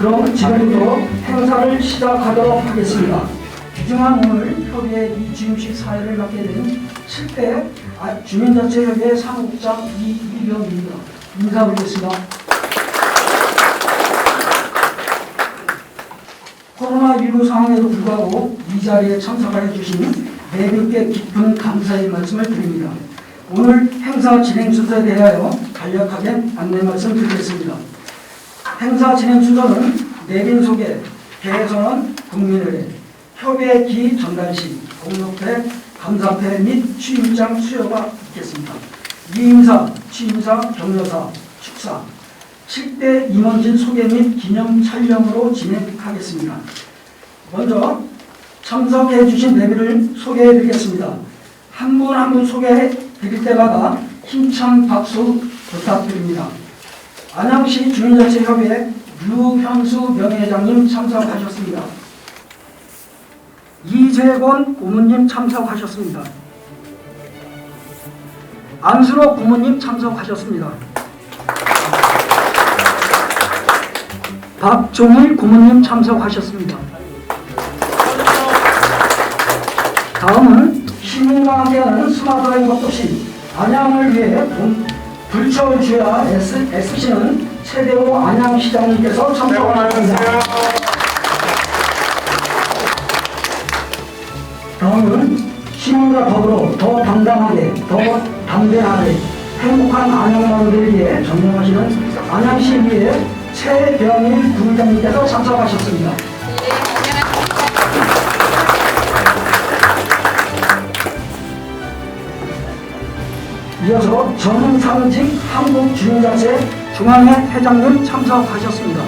그럼 지금부터 행사를 시작하도록 하겠습니다. 귀중한 오늘 협의회 이주임식 사회를 맡게 된 7대 주민자치협의회 사무국장 이병입니다. 인사 올리겠습니다. 코로나19 상황에도 불구하고 이 자리에 참석하여 주신 네 분께 깊은 감사의 말씀을 드립니다. 오늘 행사 진행 순서에 대하여 간략하게 안내 말씀 드리겠습니다. 행사 진행 순서는 내빈 소개, 개선원, 국민의회, 협의회 기 전달식, 공로패, 감사패 및 취임장 수여가 있겠습니다. 위임사, 취임사, 격려사, 축사, 7대 임원진 소개 및 기념 촬영으로 진행하겠습니다. 먼저 참석해 주신 내비를 소개해 드리겠습니다. 한 분 한 분 소개해 드릴 때마다 힘찬 박수 부탁드립니다. 안양시 주민자치협의회 류현수 명예회장님 참석하셨습니다. 이재권 고문님 참석하셨습니다. 안수로 고문님 참석하셨습니다. 박종일 고문님 참석하셨습니다. 다음은 시민과 함께하는 스마트라이버 도시 안양을 위해 불철주야 SC는 최대호 안양시장님께서 참석하셨습니다. 다음은 시민과 더불어 더 당당하게, 더 담대하게 행복한 안양마을을 위해 전념하시는 안양시의회 최병일 부의장님께서 참석하셨습니다. 이어서 정상직 한국주민자치 중앙회 회장님 참석하셨습니다.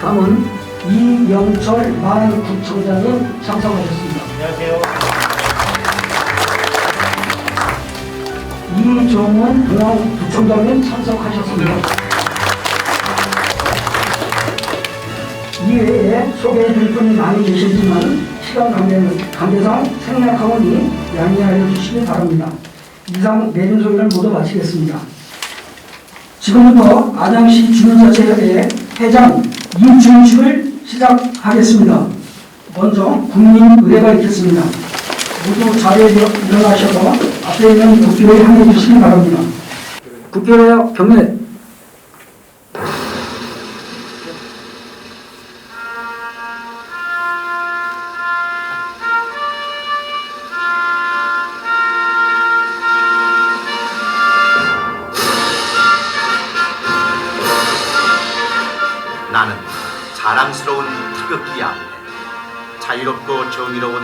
다음은 이영철 만구청장님 참석하셨습니다. 안녕하세요. 이종훈 동안부총장님 참석하셨습니다. 이외에 소개해드릴 분이 많이 계시지만 시간 관계상 생략하오니 양해하여 주시기 바랍니다. 이상 내린 소개를 모두 마치겠습니다. 지금부터 안양시 주민자치협의회 회장 이주임식을 시작하겠습니다. 먼저 국민의회가 있겠습니다. 모두 자리에 일어나셔서 앞에 있는 국회를 향해 주시기 바랍니다. 국회의 경례. 나는 자랑스러운 태극기 앞에 자유롭고 정의로운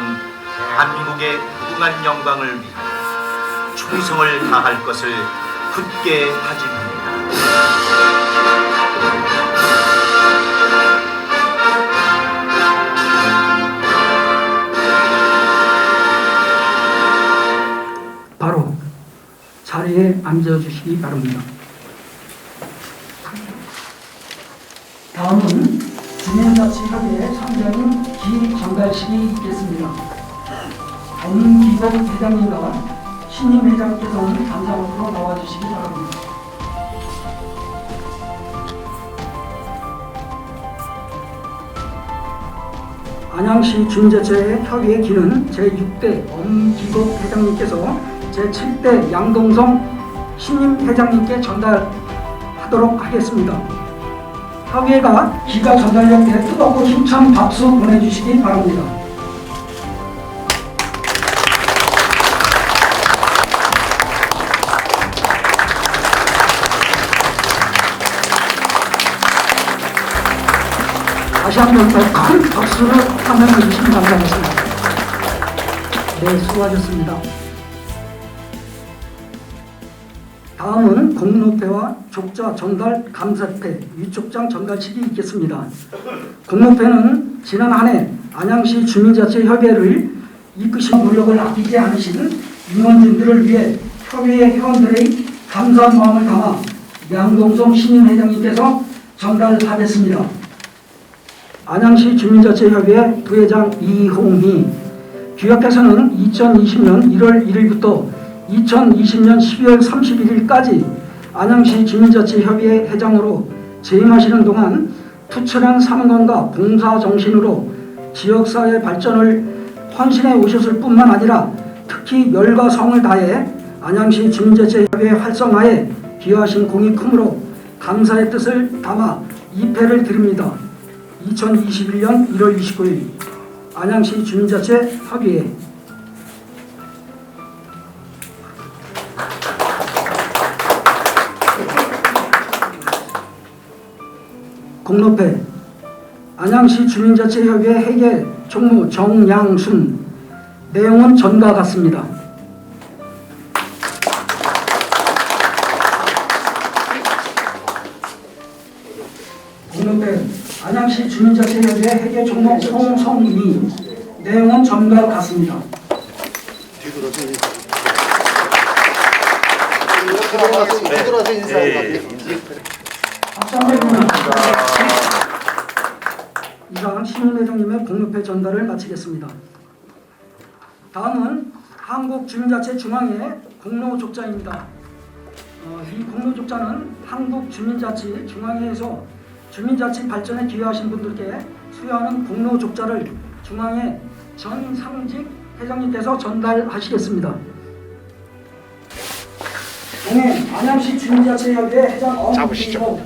대한민국의 무궁한 영광을 위하여 충성을 다할 것을 굳게 다짐합니다. 바로 자리에 앉아주시기 바랍니다. 다음은 주민자치협의회 상장인 기전달식이 있겠습니다. 엄기복 회장님과 신임 회장께서는 감사원으로 나와주시기 바랍니다. 안양시 주민자치협의회 기는 제6대 엄기복 회장님께서 제7대 양동성 신임 회장님께 전달하도록 하겠습니다. 협의회가 기가 전달될 때 뜨겁고 힘찬 박수 보내주시기 바랍니다. 다시 한번 더 큰 박수를 함양해 주시면 감사하겠습니다. 네, 수고하셨습니다. 다음은 공로패와 족자 전달 감사패, 위촉장 전달식이 있겠습니다. 공로패는 지난 한 해 안양시 주민자치협의회를 이끄신 노력을 아끼지 않으신 임원진들을 위해 협의회 회원들의 감사 마음을 담아 양동성 신임 회장님께서 전달하겠습니다. 안양시 주민자치협의회 부회장 이홍희, 규약께서는 2020년 1월 1일부터 2020년 12월 31일까지 안양시 주민자치협의회 회장으로 재임하시는 동안 투철한 사명감과 봉사정신으로 지역사회 발전을 헌신해 오셨을 뿐만 아니라 특히 열과 성을 다해 안양시 주민자치협의회 활성화에 기여하신 공이 크므로 감사의 뜻을 담아 입회를 드립니다. 2021년 1월 29일 안양시 주민자치협의회. 공로패 안양시 주민자치협의회 회계 총무 정양순. 내용은 전과 같습니다. 공로패 안양시 주민자치협의회 회계 총무 홍성미. 내용은 전과 같습니다. 들어와서 인사해. 박상대입니다. 이상 시민회장님의 공로패 전달을 마치겠습니다. 다음은 한국주민자치중앙회 공로족자입니다. 이 공로족자는 한국주민자치중앙회에서 주민자치 발전에 기여하신 분들께 수여하는 공로족자를 중앙회 전상직 회장님께서 전달하시겠습니다. 동해 안양시 주민자치협의회 회장 엄기호.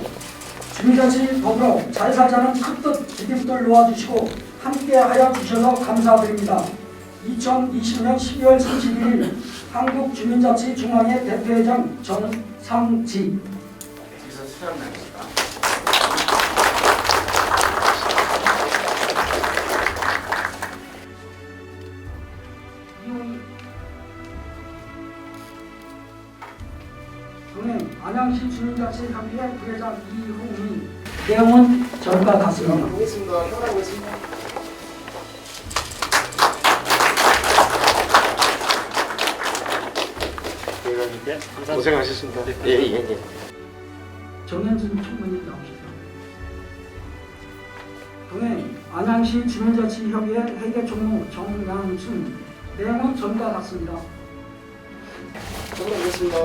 주민자치 더불어 잘 살자는 큰 뜻 디딤돌 놓아주시고 함께하여 주셔서 감사드립니다. 2020년 12월 31일 한국주민자치중앙회 대표회장 전상지. 동행 안양시 주민자치협의회 부회장 이홍희. 내용은 전과 같습니다. 보겠습니다. 현황보겠습니다. 고생하셨습니다. 예. 정현준 총무님 나오십니다. 동행 안양시 주민자치협의회 회계 총무 정양순. 내용은 전과 같습니다. 현황보겠습니다.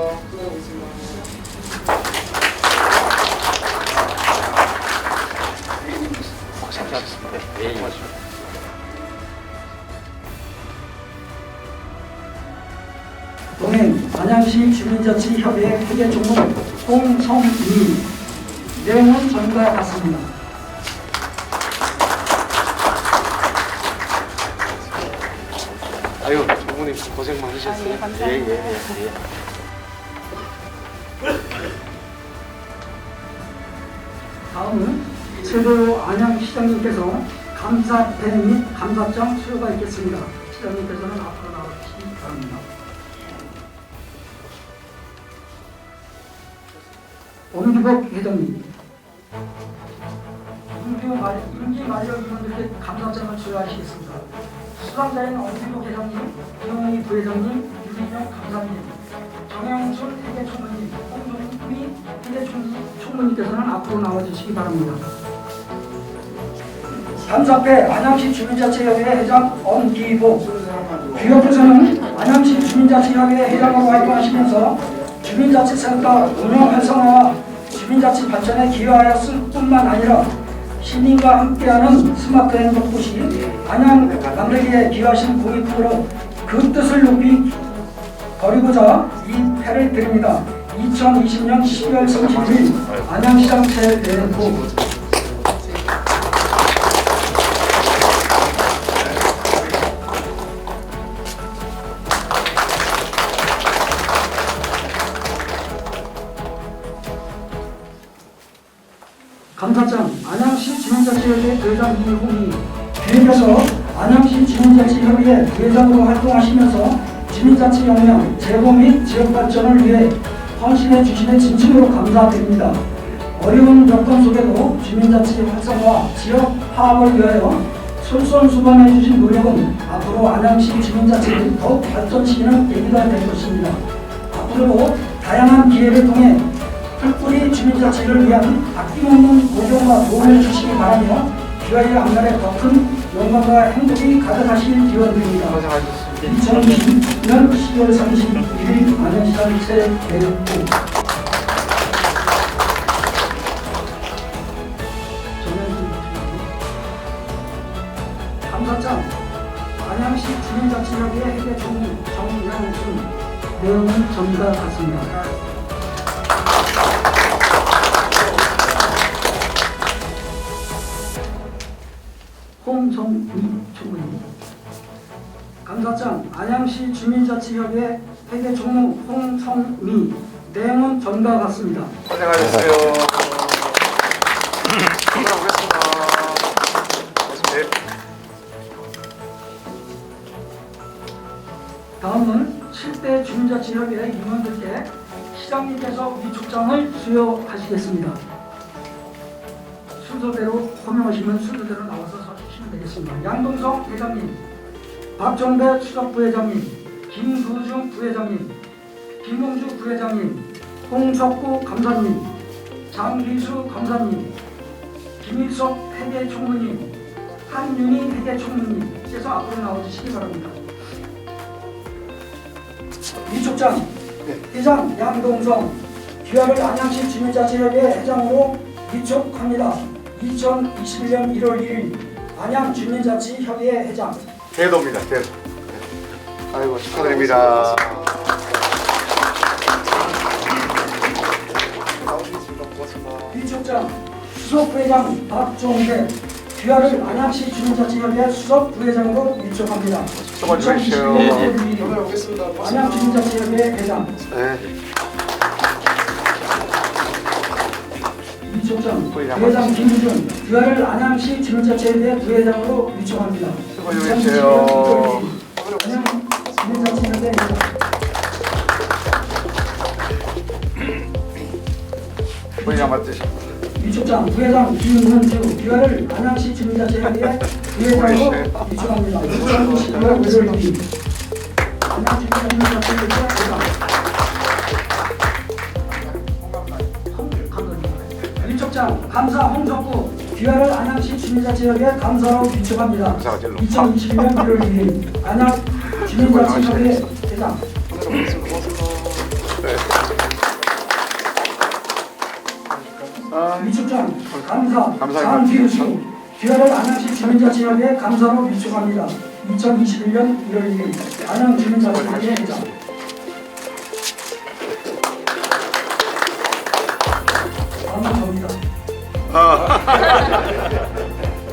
동행 안양시 주민자치협의회 회계 총무 홍성미. 내용은 전과 같습니다. 아유, 장모님 고생 많으셨어요. 감사합니다. 다음은 최대호 안양시장님께서 감사패 및 감사장 수여가 있겠습니다. 시장님께서는 앞으로 나와주시기 바랍니다. 엄기복 회장님. 임기 만료 위원들께 감사장을 수여하시겠습니다. 수상자인 엄기복 회장님, 이용희 부회장님, 유민영 감사님, 정영순 회계총무님, 홍종미 회계총무님께서는 앞으로 나와주시기 바랍니다. 감사패 안양시 주민자치협의회 회장 엄기복. 귀엽께서는 안양시 주민자치협의회 회장으로 활동하시면서 주민자치센터 운영 활성화와 주민자치 발전에 기여하였을 뿐만 아니라 시민과 함께하는 스마트 행동도시 안양 만들기에 기여하신 공이 크므로 그 뜻을 높이 거리고자 이 패를 드립니다. 2020년 12월 31일 안양시장 최대호. 감사장 안양시 주민자치협의회 부회장 이홍희. 주님께서 안양시 주민자치협의회 부회장으로 활동하시면서 주민자치 역량, 제고 및 지역발전을 위해 헌신해 주시는 진심으로 감사드립니다. 어려운 여건 속에도 주민자치 활성화, 지역 화합을 위하여 솔선수범해 주신 노력은 앞으로 안양시 주민자치를 더욱 발전시키는 계기가 될 것입니다. 앞으로도 다양한 기회를 통해 풀뿌리 주민자치를 위한 아낌없는 고정과 도움을 주시기 바라며 귀하의 앞날에 더 큰 영광과 행복이 가득하실 기원드립니다. 2020년 12월 31일 안양시장 최대호. 감사장 안양시 주민자치협의회 회계 총무 정양순 내용은 전과 같습니다. 홍성미 총무님. 감사장 안양시 주민자치협의회 회계 총무 홍성미 내용은 전과 같습니다. 고생하셨어요. 수고하셨습니다. 네. 다음은 7대 주민자치협의회 임원들께 시장님께서 위촉장을 수여하시겠습니다. 순서대로 호명하시면 순서대로 나와서 서주시면 되겠습니다. 양동석 회장님, 박정배 수석부회장님, 김구중 부회장님, 김용주 부회장님, 홍석구 감사님, 장기수 감사님, 김일석 회계총무님, 한윤희 회계총무님께서 앞으로 나와주시기 바랍니다. 위촉장 회장 양동성 귀하를 안양시 주민자치협의회 회장으로 위촉합니다. 2021년 1월 1일 안양 주민자치협의회 회장. 대도입니다. 대도. 아이고 축하드립니다. 나오시겠습니다. 고맙습니다. 위촉장 수석부회장 박종배 귀하를 안양시 주민자치협의회 수석부회장으로 위촉합니다. 수고 많으십시오. 2021년 1월 1일 오늘 오겠습니다. 안양 주민자치협의회 회장. 네. 위촉장 부회장 김우준 귀하를 안양시 주민자치협의회 부회장으로 위촉합니다. 수고하십시오. 2021년 1월 1일 안양 주민자치협의회 회장. 부회장 맞으십시오. 위촉장 부회장 김문주 귀하를 안양시 주민자치협의회 부회장으로 위촉합니다. 2021년 1월 2일 안양 주민자치협의회 회장. 위촉장 감사 홍석구 귀하를 안양시 주민자치협의회 감사로 위촉합니다. 2021년 1월 2일 안양 주민자치협의회 회장. 오늘 오겠습니다. 고맙습니다. 네. 위촉장 감사 감사합니다. 장기수 귀하를 안양시 주민자치협의회 감사로 위촉합니다. 2021년 1월 1일 안양 주민자치협의회 회장. 다음은 접니다.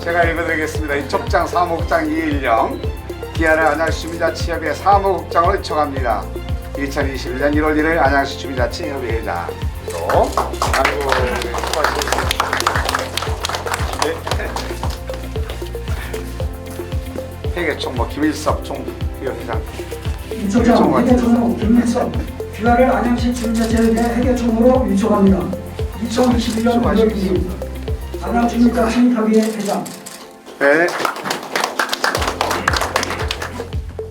제가 읽어드리겠습니다. 위촉장 사무국장 이일령 기아를 안양시 주민자치협의회 사무국장으로 위촉합니다. 2021년 1월 1일 안양시 주민자치협의회 회장. 아이고 수고하셨습니다. 회계총무 김일섭 총회장. 위촉장 회계총무 김일섭 귀하를 안양시 주민자치협의회 회계총무로 위촉합니다. 2021년 1월 2일 안양 주민자치협의회 회장. 네.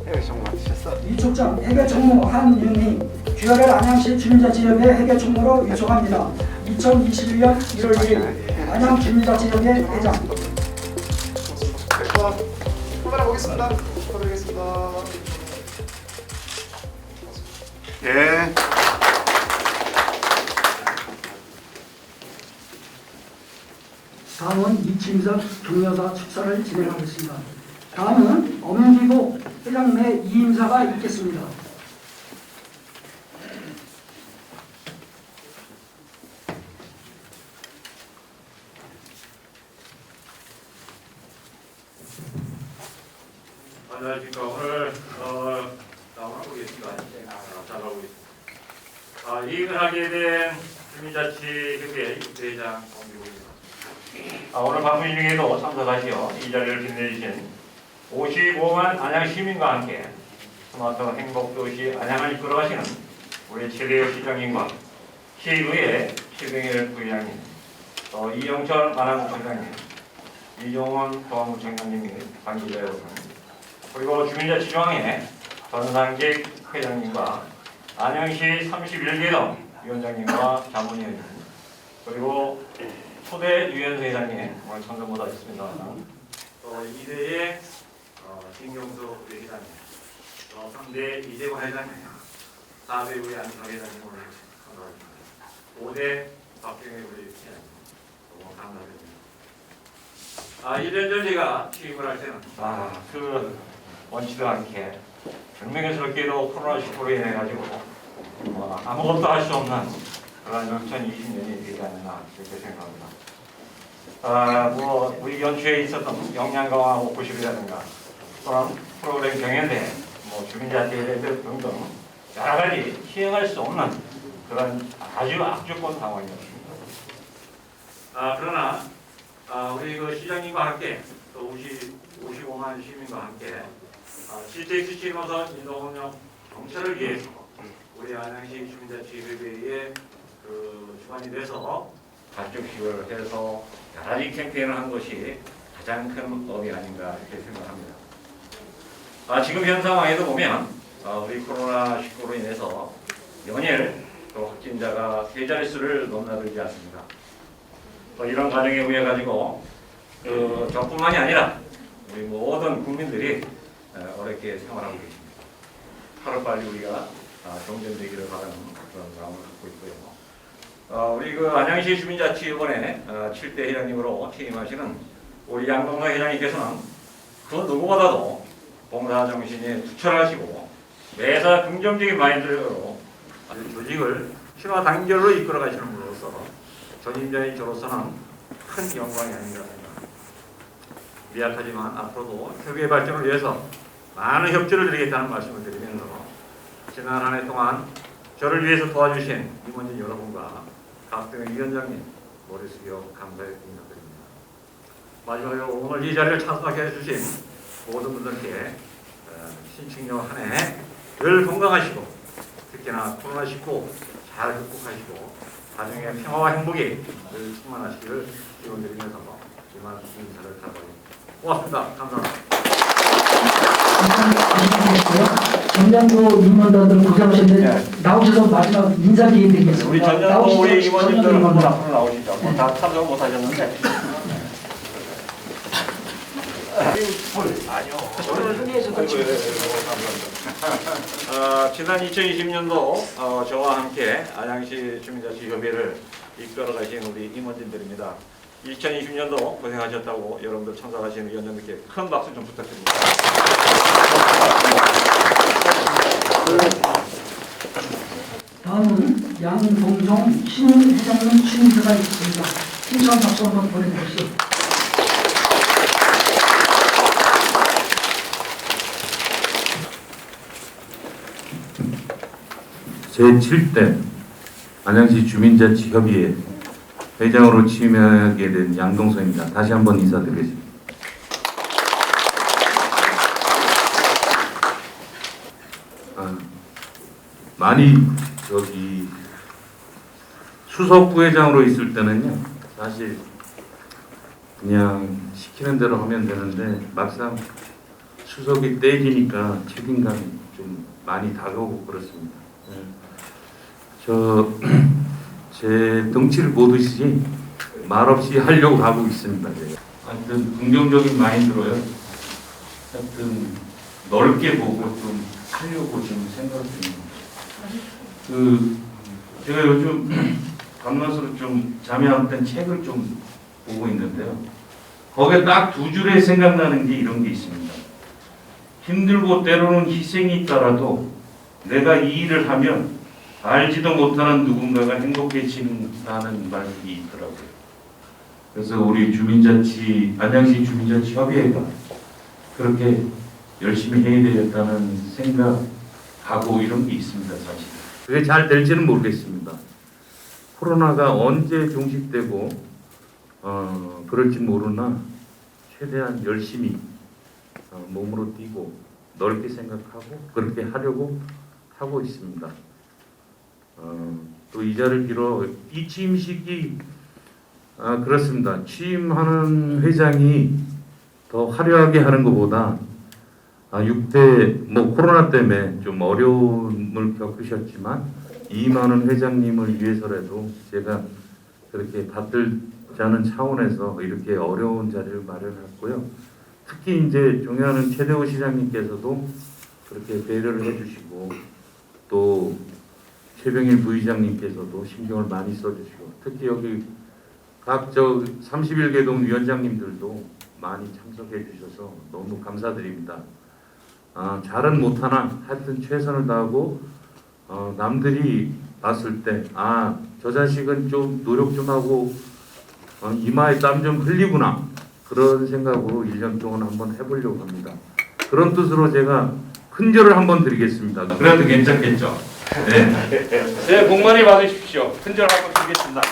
회계총무 맡으셨어? 위촉장 회계총무 한윤희 귀하를 안양시 주민자치협의회 회계총무로 위촉합니다. 2021년 1월 1일 안양 주민자치협의회 회장. 카메라 보겠습니다. 축하드리겠습니다. 예. 다음은 이침석 경여사 축사를 진행하겠습니다. 다음은 엄기복 회장 내 이임사가 있겠습니다. 안녕하십니까. 오늘 나오고 계십니다. 잘 나오고 있습니다. 이익을 하게 된 주민자치협의회 부회장 엄기국입니다. 오늘 방문 중에도 참석하시어 이 자리를 빛내주신 55만 안양 시민과 함께 스마트 행복도시 안양을 이끌어가시는 우리 최대호 시장님과 시의회 최병일 부회장님, 또 이영철 안양구청장님, 이종원 보안구청장님 및 관계자 여러분, 그리고 주민자치중앙회 전상직 회장님과 안양시 31개동 위원장님과 자문위원님, 그리고 초대 유연수 회장님 오늘 참석 못하셨습니다. 또 2대의 김경수 회장님, 또 3대 이재관 회장님, 4대 우리 안성 회장님 오늘 참석하셨습니다. 5대 박경혜 우리 회장님 너무 감사드립니다. 1년 전 제가 취임을 할 때는 원치도 않게 변명스럽게도 코로나19로 인해 가지고 아무것도 할 수 없는 그런 2020년이 되지 않나 그렇게 생각합니다. 우리 연초에 있었던 역량 강화 목표 시비라든가 또는 프로그램 경연대, 주민자치 대회 등등 여러 가지 시행할 수 없는 그런 아주 악조건 상황이었습니다. 그러나 우리 시장님과 함께 또 55만 시민과 함께 GTX 시너선 인도운영 정체를 위해서 우리 안양시 주민자치협의회의 주관이 돼서 가족식을 해서 여러 가지 캠페인을 한 것이 가장 큰 업이 아닌가 이렇게 생각합니다. 지금 현 상황에도 보면 우리 코로나19로 인해서 연일 또 확진자가 세 자릿수를 넘나들지 않습니다. 이런 과정에 의해 가지고 저뿐만이 아니라 우리 모든 국민들이 어렵게 생활하고 계십니다. 하루빨리 우리가 정전되기를 바라는 그런 마음을 갖고 있고요. 우리 안양시 주민자치위원회 7대 회장님으로 취임하시는 우리 양동석 회장님께서는 그 누구보다도 봉사정신에 투철하시고 매사 긍정적인 마인드로 조직을 신화 단결로 이끌어 가시는 분으로서 전임자인 저로서는 큰 영광이 아닌가 생각합니다. 미약하지만 앞으로도 협의의 발전을 위해서 많은 협조를 드리겠다는 말씀을 드리면서 지난 한 해 동안 저를 위해서 도와주신 임원진 여러분과 각등의 위원장님 머리 숙여 감사의 인사드립니다. 마지막으로 오늘 이 자리를 참석해 주신 모든 분들께 신축년 한 해 늘 건강하시고 특히나 코로나19 잘 극복하시고 가정의 평화와 행복이 늘 충만하시기를 기원드리면서 이만 인사를 드리겠습니다. 고맙습니다. 감사합니다. 전년도 임원단들 고생하셨는데 나오셔서 마지막 인사 기회 드리겠습니다. 우리 전년도 우리 임원님들은 한번 앞으로 나오시죠. 다 참석 못 하셨는데. 지난 2020년도 저와 함께 안양시 주민자치협의회를 이끌어 가신 우리 임원진들입니다. 2020년도 고생하셨다고 여러분들 참석하신 위원장님께 큰 박수 좀 부탁드립니다. 다음은 양동종 신회장님 취임사가 있습니다. 힘찬 박수 한번 보내주십시오. 제7대 안양시 주민자치협의회 회장으로 취임하게 된 양동석입니다. 다시 한번 인사드리겠습니다. 많이 수석 부회장으로 있을 때는요, 사실 그냥 시키는 대로 하면 되는데 막상 수석이 떼지니까 책임감이 좀 많이 다가오고 그렇습니다. 제 덩치를 보듯이 말없이 하려고 하고 있습니다. 하여튼 긍정적인 마인드로요. 하여튼 넓게 보고 좀 하려고 좀 생각 중입니다. 제가 요즘 밤낮으로 좀 잠이 안 든 책을 좀 보고 있는데요. 거기에 딱 두 줄에 생각나는 게 이런 게 있습니다. 힘들고 때로는 희생이 있더라도 내가 이 일을 하면 알지도 못하는 누군가가 행복해진다는 말이 있더라고요. 그래서 우리 안양시 주민자치협의회가 그렇게 열심히 해야 되겠다는 생각하고 이런 게 있습니다. 사실 그게 잘 될지는 모르겠습니다. 코로나가 언제 종식되고 그럴지 모르나 최대한 열심히 몸으로 뛰고 넓게 생각하고 그렇게 하려고 하고 있습니다. 또 이 자리를 빌어 이 취임식이 그렇습니다. 취임하는 회장이 더 화려하게 하는 것보다 6대 코로나 때문에 좀 어려움을 겪으셨지만 이 많은 회장님을 위해서라도 제가 그렇게 받들자는 차원에서 이렇게 어려운 자리를 마련했고요. 특히 이제 존경하는 최대호 시장님께서도 그렇게 배려를 해주시고 또 최병일 부의장님께서도 신경을 많이 써주시고 특히 여기 각 31개동 위원장님들도 많이 참석해 주셔서 너무 감사드립니다. 잘은 못하나 하여튼 최선을 다하고 남들이 봤을 때 저 자식은 좀 노력 좀 하고 이마에 땀 좀 흘리구나 그런 생각으로 1년 동안 한번 해보려고 합니다. 그런 뜻으로 제가 큰절을 한번 드리겠습니다. 그래도 괜찮겠죠? 네. 새해 복 많이 받으십시오. 큰절 한번 드리겠습니다.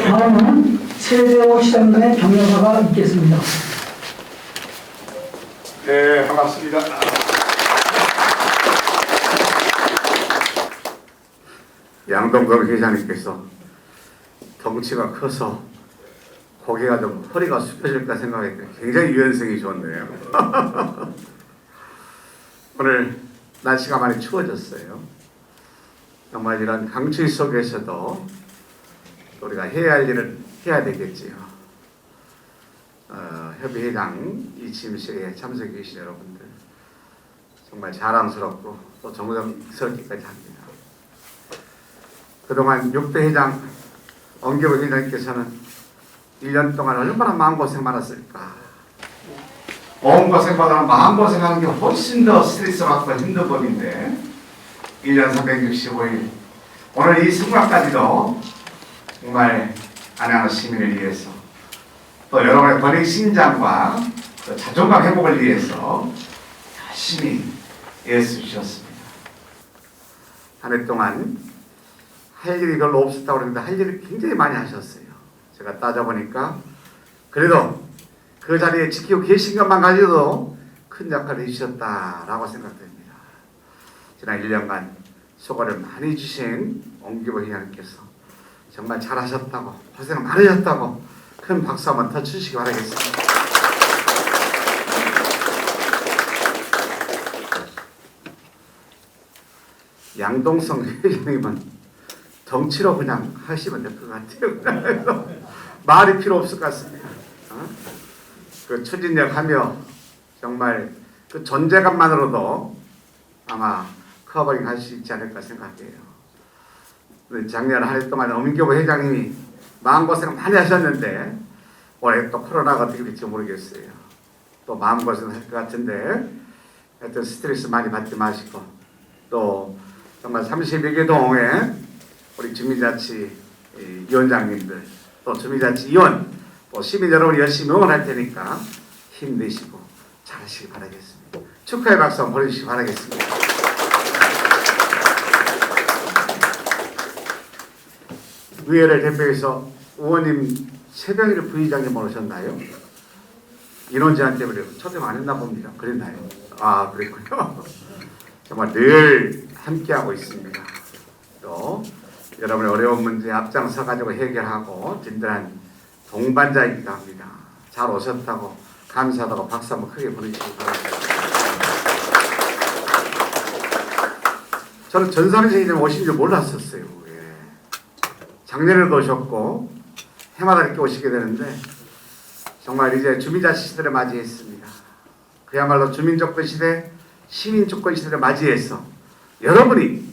다음은 세대호 시장단의 경례사가 있겠습니다. 네, 반갑습니다. 양동근 회장님께서 덩치가 커서 고개가 좀 허리가 숙여질까 생각했는데 굉장히 유연성이 좋네요. 오늘 날씨가 많이 추워졌어요. 정말 이런 강추위 속에서도 우리가 해야 할 일을 해야 되겠지요. 협의회장 이 취임식에 참석해 주신 여러분들 정말 자랑스럽고 또 정성스럽기까지 합니다. 그동안 6대 회장 엄기부 회장님께서는 1년 동안 얼마나 마음고생 많았을까. 마음고생보다 마음고생하는 게 훨씬 더 스트레스 받고 힘든 법인데 1년 365일 오늘 이 순간까지도 정말 안양의 시민을 위해서 또 여러분의 권익 신장과 자존감 회복을 위해서 열심히 애쓰셨습니다. 한 해 동안 할 일이 별로 없었다고 그러는데 할 일을 굉장히 많이 하셨어요. 제가 따져보니까 그래도 그 자리에 지키고 계신 것만 가지고도 큰 역할을 해주셨다라고 생각됩니다. 지난 1년간 수고를 많이 주신 엄기부 회장님께서 정말 잘하셨다고 고생 많으셨다고 큰 박수 한번 더 주시기 바라겠습니다. 양동성 회장님은 정치로 그냥 하시면 될 것 같아요. 말이 필요 없을 것 같습니다. 그 추진력 하며 정말 그 존재감만으로도 아마 커버링 할 수 있지 않을까 생각해요. 작년 한 해 동안 엄기부 회장님이 마음고생 많이 하셨는데 올해 또 코로나가 어떻게 될지 모르겠어요. 또 마음고생 할 것 같은데 하여튼 스트레스 많이 받지 마시고 또 정말 32개 동에 우리 주민자치 위원장님들 또 주민자치 위원 또 시민 여러분 열심히 응원할 테니까 힘내시고 잘하시기 바라겠습니다. 축하의 박수 한번 보내주시기 바라겠습니다. 의회를 대표해서 의원님 새벽에 부의장님 오셨나요? 인원 제한 때문에 초대 안 했나 봅니다. 그랬나요? 그랬군요. 정말 늘 함께하고 있습니다. 또 여러분의 어려운 문제 앞장서 가지고 해결하고 든든한 동반자이기도 합니다. 잘 오셨다고 감사하다고 박수 한번 크게 보내주시기 바랍니다. 저는 전상시장님 오신 줄 몰랐었어요. 작년에도 오셨고 해마다 이렇게 오시게 되는데 정말 이제 주민자치 시대를 맞이했습니다. 그야말로 주민조건 시대, 시민조건 시대를 맞이해서 여러분이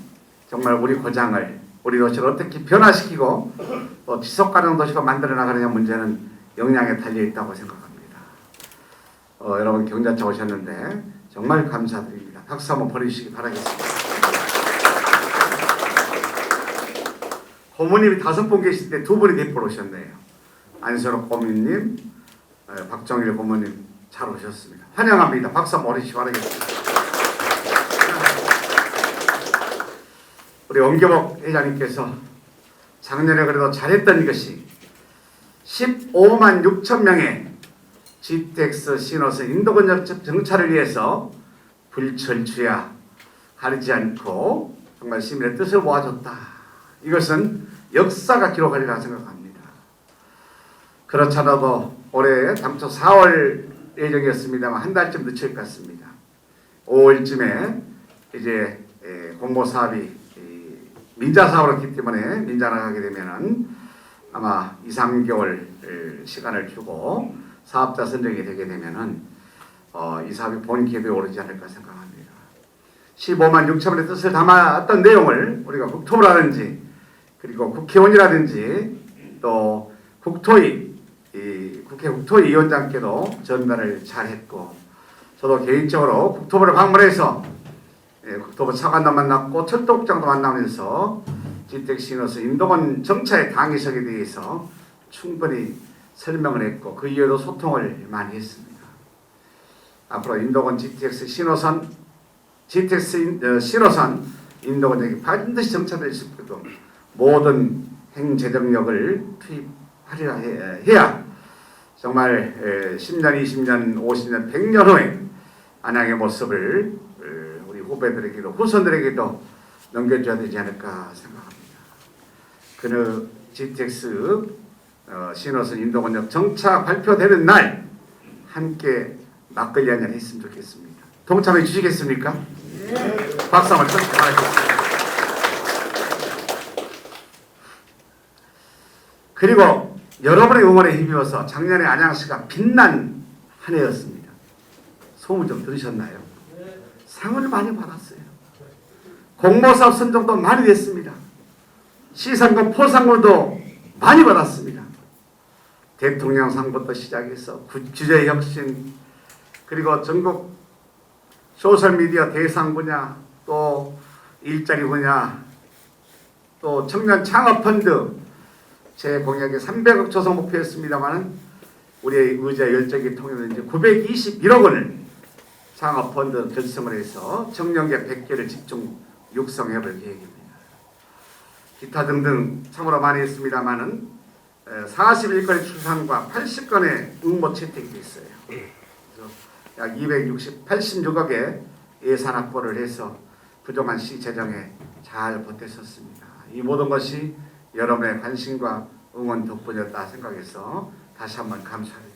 정말 우리 고장을 우리 도시를 어떻게 변화시키고 또 지속가능 도시로 만들어 나가느냐 문제는 역량에 달려있다고 생각합니다. 여러분 경자차 오셨는데 정말 감사드립니다. 박수 한번 보내주시기 바라겠습니다. 고모님이 5분 계실 때 2분이 대표로 오셨네요. 안선옥 고모님, 박정일 고모님 잘 오셨습니다. 환영합니다. 박수 한번 보내주시기 바라겠습니다. 우리 엄기복 회장님께서 작년에 그래도 잘했던 것이 15만 6천 명의 GTX 신호선 인도권 정차를 위해서 불철주야 가리지 않고 정말 시민의 뜻을 모아줬다. 이것은 역사가 기록하리라 생각합니다. 그렇잖아도 올해 당초 4월 예정이었습니다만 한 달쯤 늦출 것 같습니다. 5월쯤에 이제 공모사업이 민자사업으로 했기 때문에 민자를 하게 되면은 아마 2, 3개월 시간을 주고 사업자 선정이 되게 되면은 이 사업이 본기업에 오르지 않을까 생각합니다. 15만 6천원의 뜻을 담았던 내용을 우리가 국토부라든지 그리고 국회의원이라든지 또 국토위 국회 국토위원장께도 전달을 잘했고 저도 개인적으로 국토부를 방문해서 국토부 차관도 만났고 철도국장도 만나면서 GTX-신호선 인도권 정차의 당위성에 대해서 충분히 설명을 했고 그 이후에도 소통을 많이 했습니다. 앞으로 인도권 GTX-신호선 인도권역이 반드시 정차될 수 있도록 모든 행재정력을 투입하리라 해야 정말 10년, 20년, 50년, 100년 후에 안양의 모습을 우리 후배들에게도 후손들에게도 넘겨줘야 되지 않을까 생각합니다. 그는 GTX 신호선 인도권역 정차 발표되는 날 함께 막걸리 한잔 했으면 좋겠습니다. 동참해 주시겠습니까? 네. 박수 한번 쳐주시기 바라겠습니다. 그리고 여러분의 응원에 힘입어서 작년에 안양시가 빛난 한 해였습니다. 소문 좀 들으셨나요? 상을 많이 받았어요. 공모사업 선정도 많이 됐습니다. 시상금, 포상금도 많이 받았습니다. 대통령상부터 시작해서 규제 혁신 그리고 전국 소셜미디어 대상 분야 또 일자리 분야 또 청년 창업펀드 제 공약에 300억 조성 목표였습니다만 우리의 의지와 열정이 통해서 이제 921억 원을 창업펀드 결성을 해서 청년계 100개를 집중 육성해 볼 계획입니다. 기타 등등 참으로 많이 했습니다만은 41건의 출산과 80건의 응모 채택이 있어요. 그래서 약 86억의 예산 확보를 해서 부족한 시 재정에 잘 보탰었습니다. 이 모든 것이 여러분의 관심과 응원 덕분이었다 생각해서 다시 한번 감사합니다.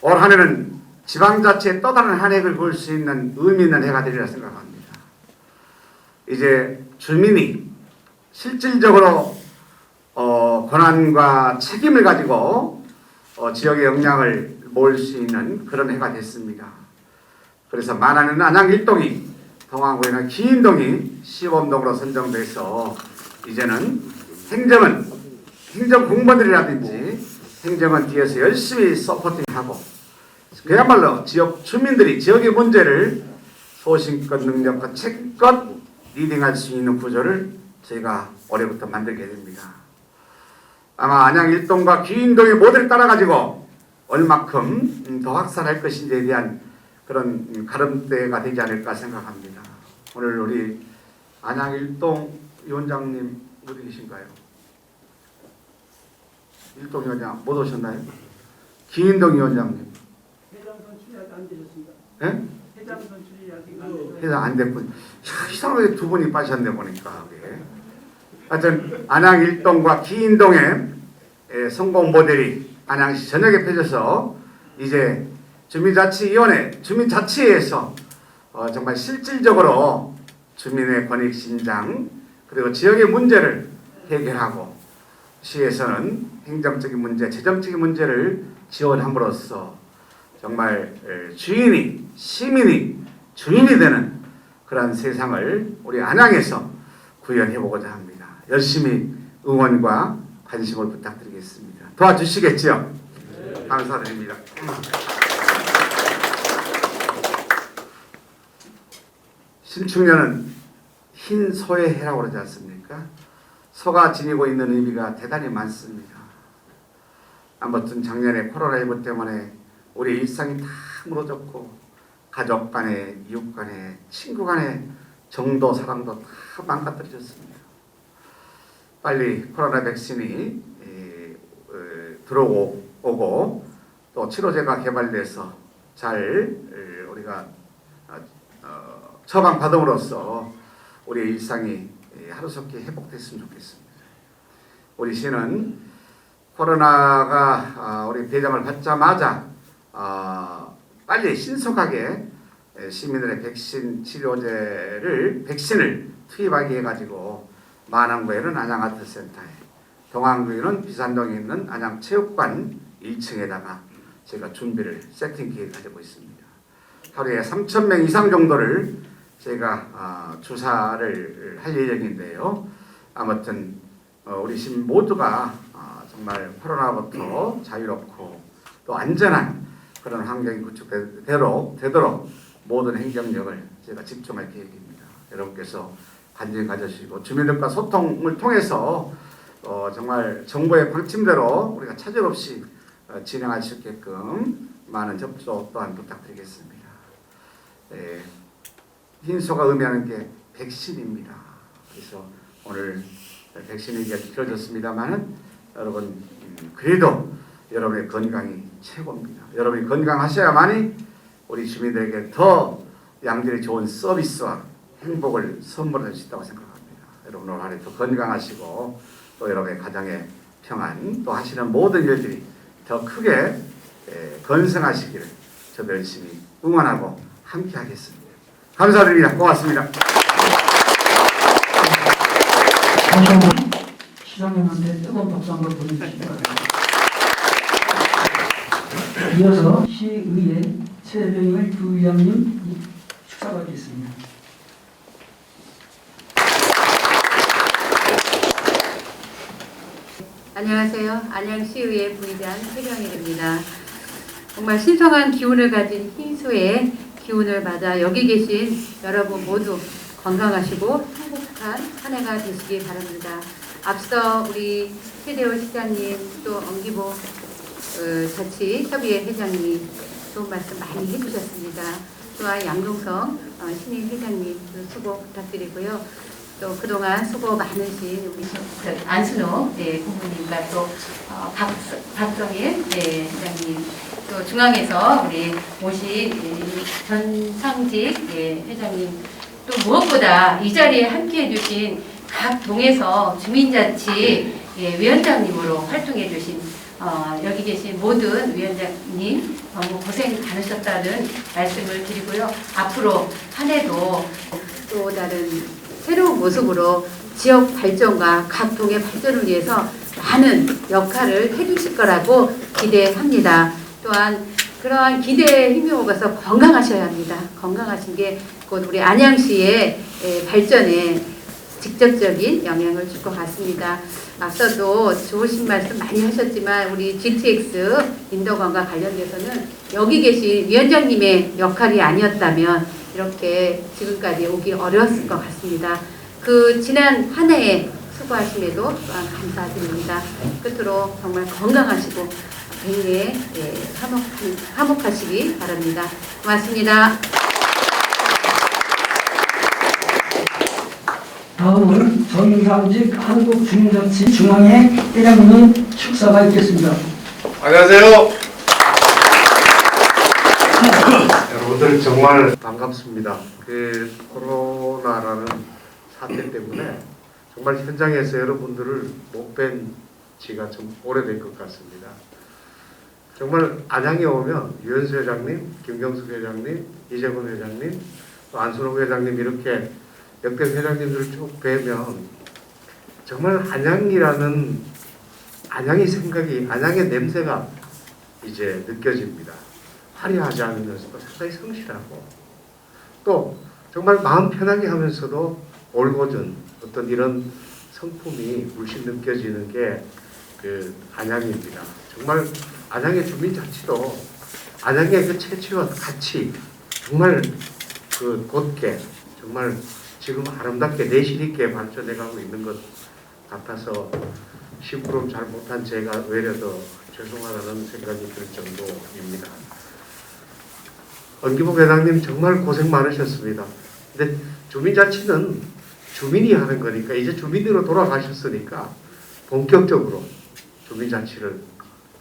올 한 해는 지방자치의 또 다른 한 획을 그을 수 있는 의미 있는 해가 되리라 생각합니다. 이제 주민이 실질적으로 권한과 책임을 가지고 지역의 역량을 모을 수 있는 그런 해가 됐습니다. 그래서 만안에는 안양 1동이 동안구에는 기인동이 시범동으로 선정돼서 이제는 행정 공무원들이라든지 행정은 뒤에서 열심히 서포팅하고 그야말로 지역 주민들이 지역의 문제를 소신껏 능력과 책임껏 리딩할 수 있는 구조를 저희가 올해부터 만들게 됩니다. 아마 안양 1동과 기인동의 모델을 따라가지고 얼마큼 더 확산할 것인지에 대한 그런 가름대가 되지 않을까 생각합니다. 오늘 우리 안양 1동 위원장님 어디 계신가요? 1동 위원장 못 오셨나요? 기인동 위원장님. 회장 선출이 아직 안 되셨습니다. 예? 회장 선출이 아직 안 되셨습니다. 회장 안 됐군. 이상하게 두 분이 빠졌네 보니까. 하여튼 안양 1동과 기인동의 성공 모델이 안양시 전역에 펴져서 이제 주민자치위원회, 주민자치회에서 정말 실질적으로 주민의 권익 신장 그리고 지역의 문제를 해결하고 시에서는 행정적인 문제, 재정적인 문제를 지원함으로써 정말 주인이, 시민이 주인이 되는 그런 세상을 우리 안양에서 구현해보고자 합니다. 열심히 응원과 관심을 부탁드리겠습니다. 도와주시겠죠? 네. 감사드립니다. 신축년은 흰 소의 해라고 그러지 않습니까? 소가 지니고 있는 의미가 대단히 많습니다. 아무튼 작년에 코로나19 때문에 우리 일상이 다 무너졌고 가족 간에, 이웃 간에, 친구 간에 정도, 사랑도 다 망가뜨려졌습니다. 빨리 코로나 백신이 들어오고 또 치료제가 개발돼서 잘 우리가 처방받음으로써 우리의 일상이 하루속히 회복됐으면 좋겠습니다. 우리 시는 코로나가 우리 대장을 받자마자 빨리 신속하게 시민들의 백신 치료제를 백신을 투입하게 해가지고 만안구에는 안양아트센터에 동안구에는 비산동에 있는 안양체육관 1층에다가 제가 준비를 세팅 기획 가지고 있습니다. 하루에 3,000명 이상 정도를 제가 주사를 할 예정인데요. 아무튼 우리 시민 모두가 정말 코로나부터 자유롭고 또 안전한 그런 환경이 구축되도록 모든 행정력을 제가 집중할 계획입니다. 여러분께서 관심 가져주시고 주민들과 소통을 통해서 정말 정부의 방침대로 우리가 차질 없이 진행할 수 있게끔 많은 접촉 또한 부탁드리겠습니다. 흰소가 의미하는 게 백신입니다. 그래서 오늘 백신 얘기가 길어졌습니다만은 여러분 그래도 여러분의 건강이 최고입니다. 여러분이 건강하셔야만이 우리 주민들에게 더 양질의 좋은 서비스와 행복을 선물할 수 있다고 생각합니다. 여러분 올 한해 더 건강하시고 또 여러분의 가정의 평안 또 하시는 모든 일들이 더 크게 건승하시기를 저도 열심히 응원하고 함께 하겠습니다. 감사드립니다. 고맙습니다. 다시 한번 시장님한테 뜨거운 박수 한번 보내주시기 바랍니다. 이어서 시의회 최병일 부위원님 축사받겠습니다. 안녕하세요. 안양시의회 부의장 최병일입니다. 정말 신성한 기운을 가진 흰수의 기운을 받아 여기 계신 여러분 모두 건강하시고 행복한 한 해가 되시기 바랍니다. 앞서 우리 최대호 시장님 또 엄기보 자치협의회 회장님 좋은 말씀 많이 해주셨습니다. 또한 양동성 신임 회장님 수고 부탁드리고요. 또 그동안 수고 많으신 우리 안순호 부부님과 또 박정일 회장님 또 중앙에서 우리 모신 전상직 회장님 또 무엇보다 이 자리에 함께해 주신 각 동에서 주민자치 위원장님으로 활동해 주신 여기 계신 모든 위원장님 너무 고생 많으셨다는 말씀을 드리고요. 앞으로 한 해도 또 다른 새로운 모습으로 지역 발전과 각 동의 발전을 위해서 많은 역할을 해주실 거라고 기대합니다. 또한 그러한 기대에 힘입어서 건강하셔야 합니다. 건강하신 게 곧 우리 안양시의 발전에 직접적인 영향을 줄 것 같습니다. 앞서도 좋으신 말씀 많이 하셨지만 우리 GTX 인도관과 관련돼서는 여기 계신 위원장님의 역할이 아니었다면 이렇게 지금까지 오기 어려웠을 것 같습니다. 그 지난 한 해에 수고하심에도 또한 감사드립니다. 끝으로 정말 건강하시고 백리에 화목하시기 바랍니다. 고맙습니다. 다음은 전상직 한국주민자치 중앙회 회장님 축사가 있겠습니다. 안녕하세요. 여러분들 정말 반갑습니다. 그 코로나라는 사태 때문에 정말 현장에서 여러분들을 못 뵌 지가 좀 오래된 것 같습니다. 정말 안양에 오면 유현수 회장님, 김경숙 회장님, 이재건 회장님, 또 안순호 회장님 이렇게 역대 회장님들을 쭉 뵈면 정말 안양이라는 안양의 생각이 안양의 냄새가 이제 느껴집니다. 화려하지 않으면서도 상당히 성실하고 또 정말 마음 편하게 하면서도 올곧은 어떤 이런 성품이 물씬 느껴지는 게 그 안양입니다. 정말 안양의 주민자치도 안양의 그 채취와 가치 정말 그 곧게 정말 지금 아름답게 내실 있게 발전해가고 있는 것 같아서 심부름 잘 못한 제가 외려 더 죄송하다는 생각이 들 정도입니다. 엄기복 회장님 정말 고생 많으셨습니다. 근데 주민자치는 주민이 하는 거니까 이제 주민으로 돌아가셨으니까 본격적으로 주민자치를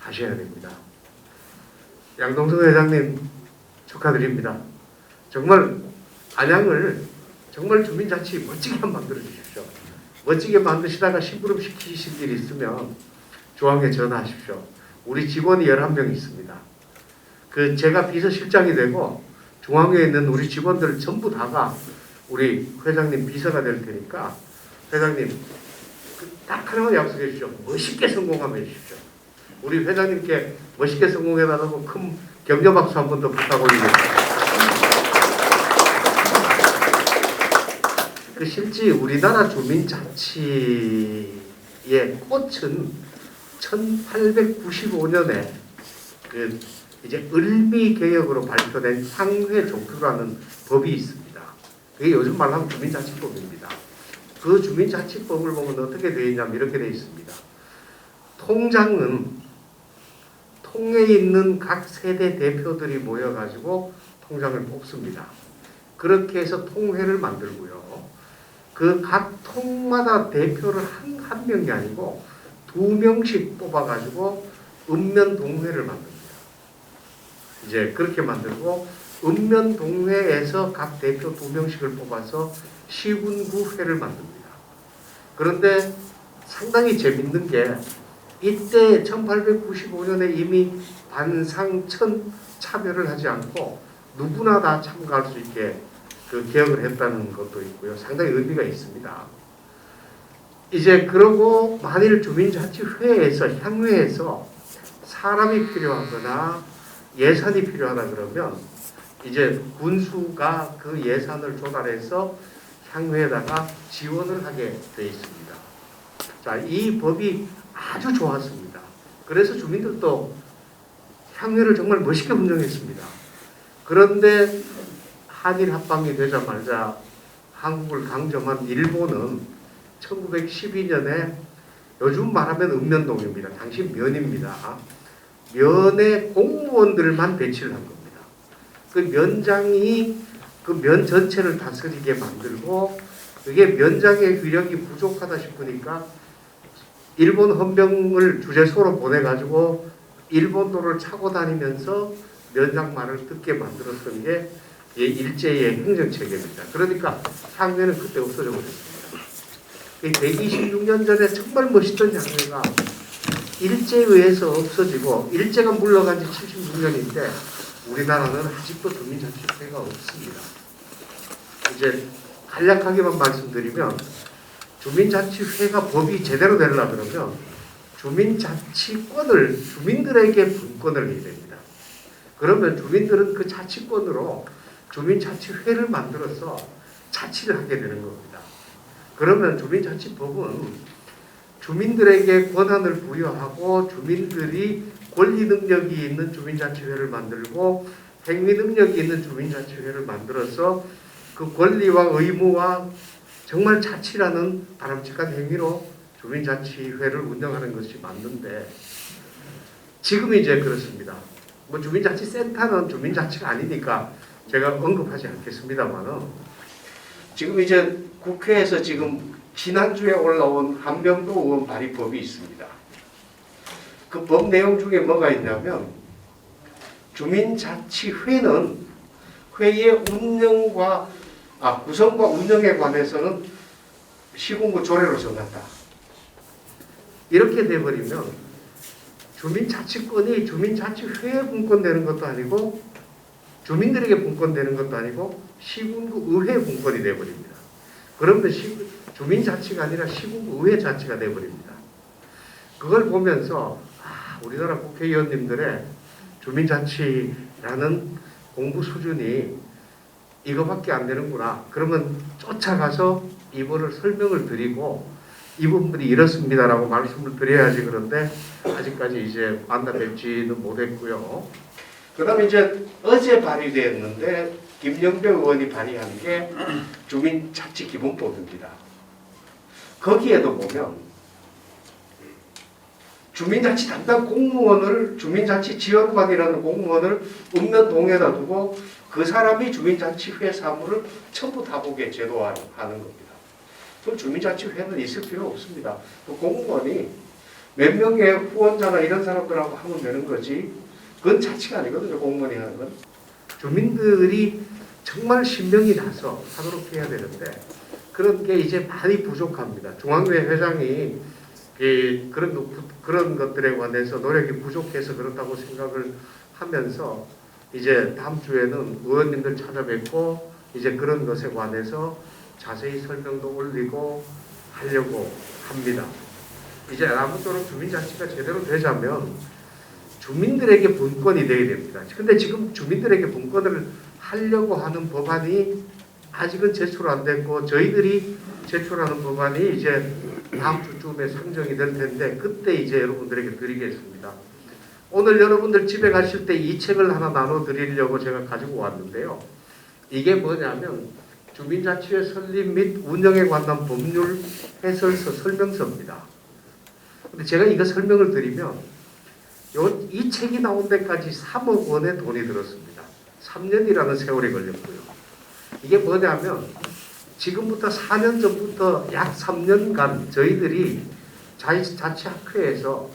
하셔야 됩니다. 양동석 회장님 축하드립니다. 정말 안양을 정말 주민자치 멋지게 한번 만들어 주십시오. 멋지게 만드시다가 심부름 시키실 일이 있으면 중앙에 전화하십시오. 우리 직원이 11명 있습니다. 그 제가 비서실장이 되고 중앙에 있는 우리 직원들 전부 다가 우리 회장님 비서가 될 테니까 회장님 딱 하나만 약속해 주십시오. 멋있게 성공하면 해주십시오. 우리 회장님께 멋있게 성공해달라고 큰 격려 박수 한 번 더 부탁 올리겠습니다. 실제 우리나라 주민자치의 꽃은 1895년에 이제 을미개혁으로 발표된 향회종표라는 법이 있습니다. 그게 요즘 말로 하면 주민자치법입니다. 그 주민자치법을 보면 어떻게 되어 있냐면 이렇게 되어 있습니다. 통장은 통에 있는 각 세대 대표들이 모여가지고 통장을 뽑습니다. 그렇게 해서 통회를 만들고요. 그 각 통마다 대표를 한 명이 아니고 2명씩 뽑아가지고 읍면동회를 만듭니다. 이제 그렇게 만들고 읍면동회에서 각 대표 2명씩을 뽑아서 시군구회를 만듭니다. 그런데 상당히 재밌는 게 이때 1895년에 이미 반상천 차별을 하지 않고 누구나 다 참가할 수 있게 그 개혁을 했다는 것도 있고요. 상당히 의미가 있습니다. 이제 그러고 만일 주민자치회에서 향회에서 사람이 필요하거나 예산이 필요하다 그러면 이제 군수가 그 예산을 조달해서 향회에다가 지원을 하게 되어 있습니다. 자, 이 법이 아주 좋았습니다. 그래서 주민들도 향회를 정말 멋있게 운영했습니다. 그런데 한일 합방이 되자마자 한국을 강점한 일본은 1912년에 요즘 말하면 읍면동입니다. 당시 면입니다. 면에 공무원들만 배치를 한 겁니다. 그 면장이 그 면 전체를 다스리게 만들고 그게 면장의 위력이 부족하다 싶으니까 일본 헌병을 주재소로 보내가지고 일본도를 차고 다니면서 면장 말을 듣게 만들었던 게 일제의 행정체계입니다. 그러니까 향회는 그때 없어져 버렸습니다. 126년 전에 정말 멋있던 향회가 일제에 의해서 없어지고 일제가 물러간 지 76년인데 우리나라는 아직도 주민자치회가 없습니다. 이제 간략하게만 말씀드리면 주민자치회가 법이 제대로 되려면 그러면 주민자치권을 주민들에게 분권을 해야 됩니다. 그러면 주민들은 그 자치권으로 주민자치회를 만들어서 자치를 하게 되는 겁니다. 그러면 주민자치법은 주민들에게 권한을 부여하고 주민들이 권리 능력이 있는 주민자치회를 만들고 행위 능력이 있는 주민자치회를 만들어서 그 권리와 의무와 정말 자치라는 바람직한 행위로 주민자치회를 운영하는 것이 맞는데 지금 이제 그렇습니다. 뭐 주민자치센터는 주민자치가 아니니까 제가 언급하지 않겠습니다만은 지금 이제 국회에서 지금 지난주에 올라온 한병도 의원 발의법이 있습니다. 그 법 내용 중에 뭐가 있냐면 주민자치회는 회의 운영과 구성과 운영에 관해서는 시군구 조례로 정한다. 이렇게 돼버리면 주민자치권이 주민자치회에 분권되는 것도 아니고 주민들에게 분권되는 것도 아니고 시군구 의회 분권이 돼버립니다. 그러면 주민자치가 아니라 시군구 의회 자치가 돼버립니다. 그걸 보면서 우리나라 국회의원님들의 주민자치라는 공부 수준이 이거밖에 안 되는구나. 그러면 쫓아가서 이거를 설명을 드리고 이 부분이 이렇습니다라고 말씀을 드려야지. 그런데 아직까지 이제 만나 뵙지는 못했고요. 그 다음에 이제 어제 발의됐는데 김영배 의원이 발의한 게 주민자치기본법입니다. 거기에도 보면 주민자치 담당 공무원을 주민자치 지원관이라는 공무원을 읍면동에다 두고 그 사람이 주민자치회 사무를 전부 다 보게 제도화하는 겁니다. 그 주민자치회는 있을 필요 없습니다. 그 공무원이 몇 명의 후원자나 이런 사람들하고 하면 되는 거지 그건 자치가 아니거든요. 공무원이 하는 건. 주민들이 정말 신명이 나서 하도록 해야 되는데 그런 게 이제 많이 부족합니다. 중앙회 회장이 그런 것들에 관해서 노력이 부족해서 그렇다고 생각을 하면서 이제 다음 주에는 의원님들 찾아뵙고 이제 그런 것에 관해서 자세히 설명도 올리고 하려고 합니다. 이제 아무쪼록 주민자치가 제대로 되자면 주민들에게 분권이 되어야 됩니다. 근데 지금 주민들에게 분권을 하려고 하는 법안이 아직은 제출 안 됐고 저희들이 제출하는 법안이 이제 다음 주쯤에 상정이 될 텐데 그때 이제 여러분들에게 드리겠습니다. 오늘 여러분들 집에 가실 때 이 책을 하나 나눠 드리려고 제가 가지고 왔는데요. 이게 뭐냐면 주민자치회 설립 및 운영에 관한 법률 해설서 설명서입니다. 근데 제가 이거 설명을 드리면 이 책이 나온 데까지 3억 원의 돈이 들었습니다. 3년이라는 세월이 걸렸고요. 이게 뭐냐면 지금부터 4년 전부터 약 3년간 저희들이 자치학회에서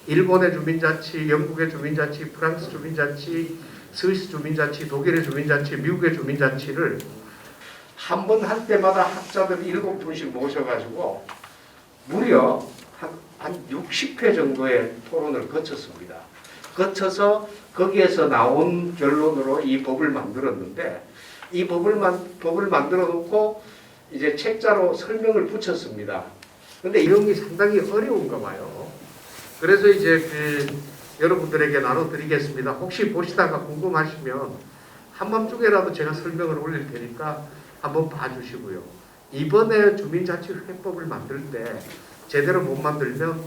일본의 주민자치, 영국의 주민자치, 프랑스 주민자치, 스위스 주민자치, 독일의 주민자치, 미국의 주민자치를 한 번 할 때마다 학자들 7분씩 모셔가지고 무려 한 60회 정도의 토론을 거쳤습니다. 거쳐서 거기에서 나온 결론으로 이 법을 만들었는데 이 법을 만들어 놓고 이제 책자로 설명을 붙였습니다. 근데 이 내용이 상당히 어려운가 봐요. 그래서 이제 여러분들에게 나눠드리겠습니다. 혹시 보시다가 궁금하시면 한밤중에라도 제가 설명을 올릴 테니까 한번 봐주시고요. 이번에 주민자치회법을 만들 때 제대로 못 만들면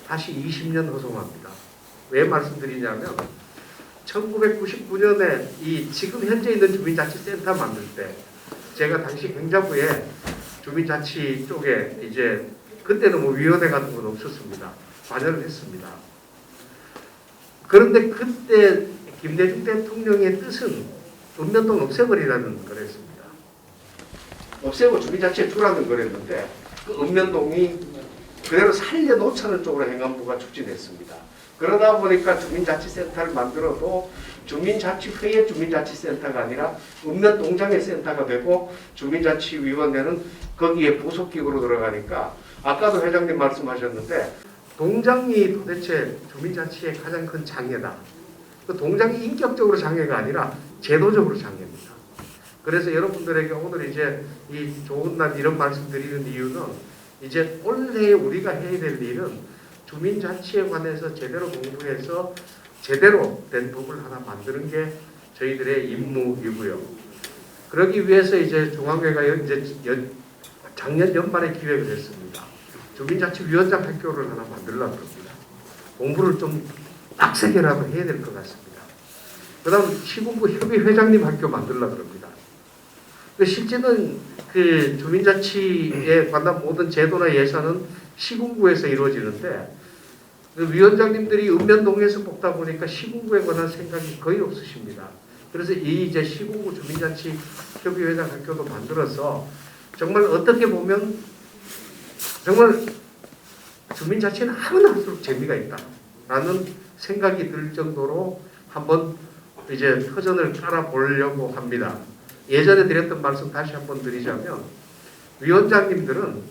다시 20년 허송합니다. 왜 말씀드리냐면 1999년에 이 지금 현재 있는 주민자치센터 만들 때 제가 당시 행자부에 주민자치 쪽에 이제 그때는 뭐 위원회 같은 건 없었습니다. 관여를 했습니다. 그런데 그때 김대중 대통령의 뜻은 읍면동 없애버리라는 거랬습니다. 없애고 주민자치에 주라는 거랬는데 그 읍면동이 그대로 살려놓자는 쪽으로 행안부가 추진했습니다. 그러다 보니까 주민자치센터를 만들어도 주민자치회의 주민자치센터가 아니라 읍면동장의 센터가 되고 주민자치위원회는 거기에 부속기구로 들어가니까 아까도 회장님 말씀하셨는데 동장이 도대체 주민자치의 가장 큰 장애다. 그 동장이 인격적으로 장애가 아니라 제도적으로 장애입니다. 그래서 여러분들에게 오늘 이제 이 좋은 날 이런 말씀 드리는 이유는 이제 올해 우리가 해야 될 일은 주민자치에 관해서 제대로 공부해서 제대로 된 법을 하나 만드는 게 저희들의 임무이고요. 그러기 위해서 이제 중앙회가 이제 작년 연말에 기획을 했습니다. 주민자치위원장 학교를 하나 만들려고 합니다. 공부를 좀 빡세게라도 해야 될 것 같습니다. 그 다음 시군구 협의회장님 학교 만들려고 합니다. 실제는 그 주민자치에 관한 모든 제도나 예산은 시군구에서 이루어지는데 그 위원장님들이 읍면동에서 뽑다 보니까 시군구에 관한 생각이 거의 없으십니다. 그래서 이 이제 시군구 주민자치 협의회장 학교도 만들어서 정말 어떻게 보면 정말 주민자치는 하면 할수록 재미가 있다라는 생각이 들 정도로 한번 이제 터전을 깔아보려고 합니다. 예전에 드렸던 말씀 다시 한번 드리자면 위원장님들은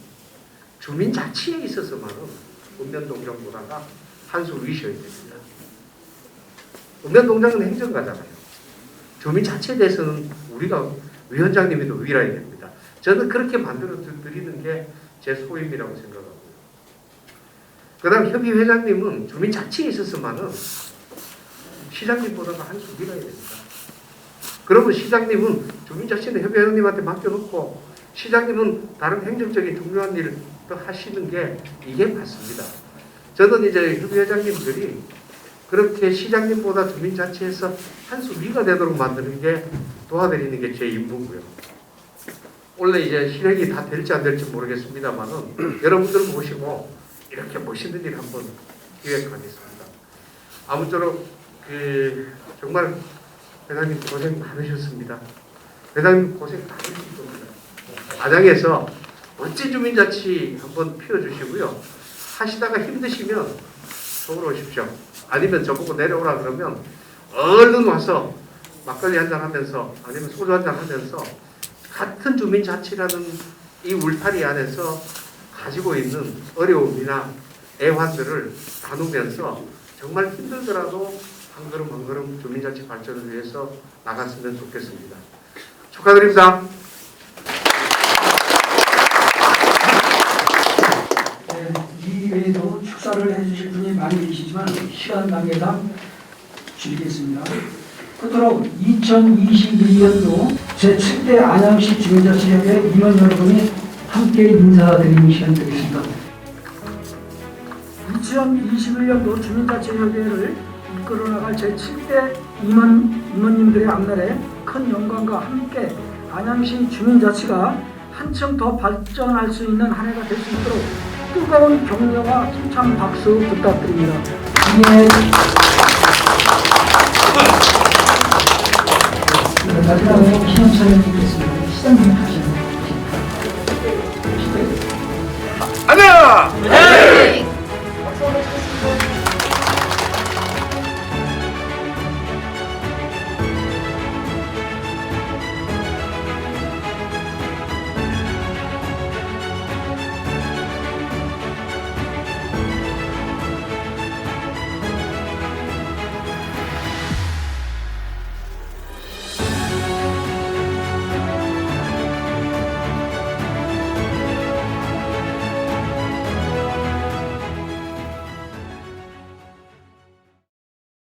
주민자치에 있어서만은 읍면동장보다가 한 수 위셔야 됩니다. 읍면동장은 행정가잖아요. 주민자치에 대해서는 우리가 위원장님이 더 위라야 됩니다. 저는 그렇게 만들어 드리는 게 제 소임이라고 생각하고요. 그 다음 협의회장님은 주민자치에 있어서만은 시장님보다가 한 수 위라야 됩니다. 그러면 시장님은 주민자치는 협의회장님한테 맡겨놓고 시장님은 다른 행정적인 중요한 일을 또 하시는 게 이게 맞습니다. 저는 이제 협의회장님들이 그렇게 시장님보다 주민자치에서 한 수 위가 되도록 만드는 게 도와드리는 게 제 임무고요. 원래 이제 실행이 다 될지 안 될지 모르겠습니다만은 여러분들 모시고 이렇게 멋있는 일 한번 기획하겠습니다. 아무쪼록 정말 회장님 고생 많으셨습니다. 회장님 고생 많으셨습니다. 가장에서 멋진 주민자치 한번 피워주시고요. 하시다가 힘드시면 서울 오십시오. 아니면 저보고 내려오라 그러면 얼른 와서 막걸리 한잔 하면서 아니면 소주 한잔 하면서 같은 주민자치라는 이 울타리 안에서 가지고 있는 어려움이나 애환들을 나누면서 정말 힘들더라도 한 걸음 한 걸음 주민자치 발전을 위해서 나갔으면 좋겠습니다. 축하드립니다. 이 외에도 있지만 시간 관계상 줄이겠습니다. 끝으로 2021년도 제7대 안양시 주민자치협회 임원 여러분이 함께 인사드리는 시간 되겠습니다. 2021년도 주민자치협회를 이끌어나갈 제7대 임원님들의 앞날에 큰 영광과 함께 안양시 주민자치가 한층 더 발전할 수 있는 한 해가 될 수 있도록 뜨거운 격려와 힘찬 박수 부탁드립니다. 마지막으로 기념사연 드리겠습니다. 시장님 하시는 안녕!